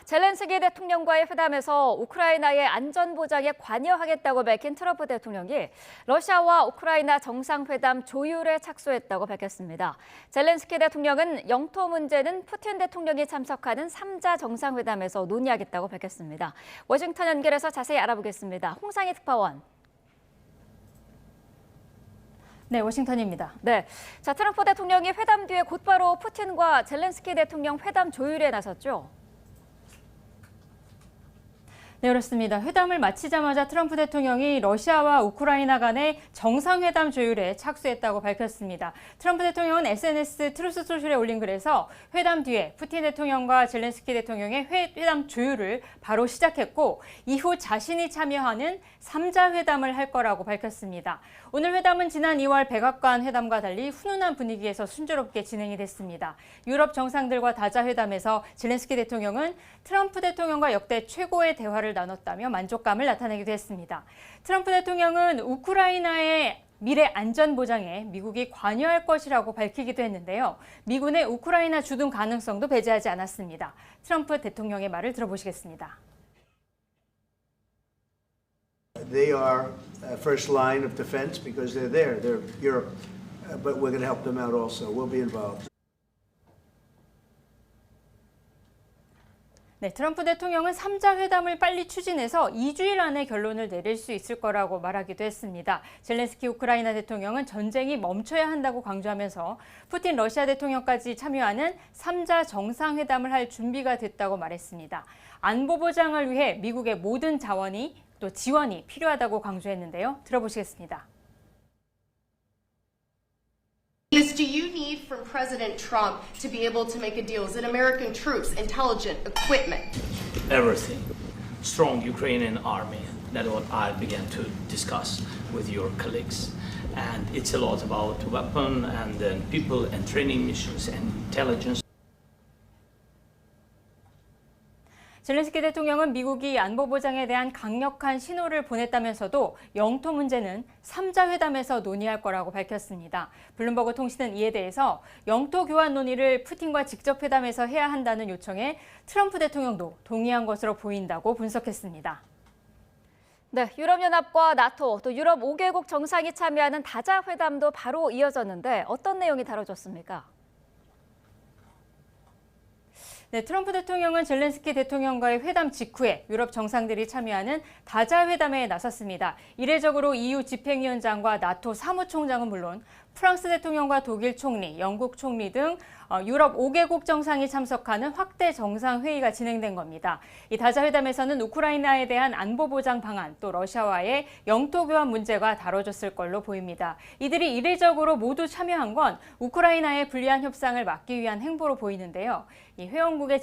젤렌스키 대통령과의 회담에서 우크라이나의 안전보장에 관여하겠다고 밝힌 트럼프 대통령이 러시아와 우크라이나 정상회담 조율에 착수했다고 밝혔습니다. 젤렌스키 대통령은 영토 문제는 푸틴 대통령이 참석하는 3자 정상회담에서 논의하겠다고 밝혔습니다. 워싱턴 연결해서 자세히 알아보겠습니다. 홍상희 특파원. 네, 워싱턴입니다. 네, 트럼프 대통령이 회담 뒤에 곧바로 푸틴과 젤렌스키 대통령 회담 조율에 나섰죠. 네, 그렇습니다. 회담을 마치자마자 트럼프 대통령이 러시아와 우크라이나 간의 정상회담 조율에 착수했다고 밝혔습니다. 트럼프 대통령은 SNS 트루스 소셜에 올린 글에서 회담 뒤에 푸틴 대통령과 젤렌스키 대통령의 회담 조율을 바로 시작했고 이후 자신이 참여하는 3자 회담을 할 거라고 밝혔습니다. 오늘 회담은 지난 2월 백악관 회담과 달리 훈훈한 분위기에서 순조롭게 진행이 됐습니다. 유럽 정상들과 다자 회담에서 젤렌스키 대통령은 트럼프 대통령과 역대 최고의 대화를 나눴다며 만족감을 나타내기도 했습니다. 트럼프 대통령은 우크라이나의 미래 안전 보장에 미국이 관여할 것이라고 밝히기도 했는데요. 미군의 우크라이나 주둔 가능성도 배제하지 않았습니다. 트럼프 대통령의 말을 들어보시겠습니다. They are first line of defense because they're there. They're Europe, but we're going to help them out also. We'll be involved. 네, 트럼프 대통령은 3자 회담을 빨리 추진해서 2주일 안에 결론을 내릴 수 있을 거라고 말하기도 했습니다. 젤렌스키 우크라이나 대통령은 전쟁이 멈춰야 한다고 강조하면서 푸틴 러시아 대통령까지 참여하는 3자 정상회담을 할 준비가 됐다고 말했습니다. 안보 보장을 위해 미국의 모든 자원이 또 지원이 필요하다고 강조했는데요. 들어보시겠습니다. Do you need from President Trump to be able to make a deal? Is it American troops, intelligence, equipment? Everything. Strong Ukrainian army. That's what I began to discuss with your colleagues. And it's a lot about weapon and then people and training missions and intelligence. 젤렌스키 대통령은 미국이 안보 보장에 대한 강력한 신호를 보냈다면서도 영토 문제는 3자 회담에서 논의할 거라고 밝혔습니다. 블룸버그 통신은 이에 대해서 영토 교환 논의를 푸틴과 직접 회담에서 해야 한다는 요청에 트럼프 대통령도 동의한 것으로 보인다고 분석했습니다. 네, 유럽연합과 나토, 또 유럽 5개국 정상이 참여하는 다자 회담도 바로 이어졌는데 어떤 내용이 다뤄졌습니까? 네, 트럼프 대통령은 젤렌스키 대통령과의 회담 직후에 유럽 정상들이 참여하는 다자 회담에 나섰습니다. 이례적으로 EU 집행위원장과 나토 사무총장은 물론 프랑스 대통령과 독일 총리, 영국 총리 등 유럽 5개국 정상이 참석하는 확대 정상회의가 진행된 겁니다. 이 다자 회담에서는 우크라이나에 대한 안보 보장 방안, 또 러시아와의 영토 교환 문제가 다뤄졌을 걸로 보입니다. 이들이 이례적으로 모두 참여한 건 우크라이나의 불리한 협상을 막기 위한 행보로 보이는데요. 이 회원국을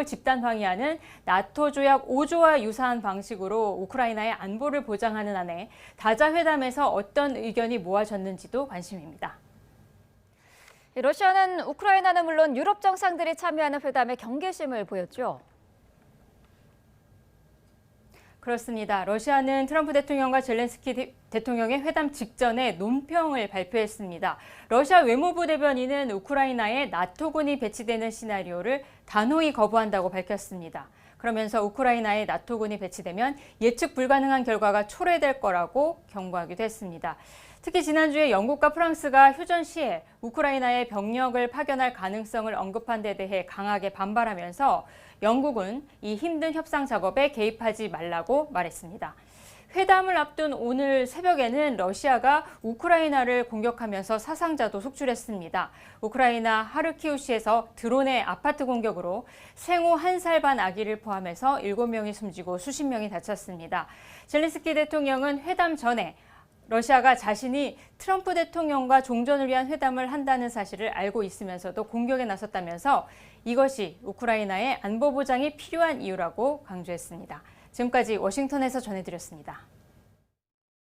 집단 방위하는 나토 조약 5조와 유사한 방식으로 우크라이나의 안보를 보장하는 안에 다자 회담에서 어떤 의견이 모아졌는지도 관심입니다. 러시아는 우크라이나는 물론 유럽 정상들이 참여하는 회담에 경계심을 보였죠. 그렇습니다. 러시아는 트럼프 대통령과 젤렌스키 대통령의 회담 직전에 논평을 발표했습니다. 러시아 외무부 대변인은 우크라이나에 나토군이 배치되는 시나리오를 단호히 거부한다고 밝혔습니다. 그러면서 우크라이나에 나토군이 배치되면 예측 불가능한 결과가 초래될 거라고 경고하기도 했습니다. 특히 지난주에 영국과 프랑스가 휴전 시에 우크라이나에 병력을 파견할 가능성을 언급한 데 대해 강하게 반발하면서 영국은 이 힘든 협상 작업에 개입하지 말라고 말했습니다. 회담을 앞둔 오늘 새벽에는 러시아가 우크라이나를 공격하면서 사상자도 속출했습니다. 우크라이나 하르키우시에서 드론의 아파트 공격으로 생후 1살 반 아기를 포함해서 7명이 숨지고 수십 명이 다쳤습니다. 젤렌스키 대통령은 회담 전에 러시아가 자신이 트럼프 대통령과 종전을 위한 회담을 한다는 사실을 알고 있으면서도 공격에 나섰다면서 이것이 우크라이나의 안보 보장이 필요한 이유라고 강조했습니다. 지금까지 워싱턴에서 전해드렸습니다.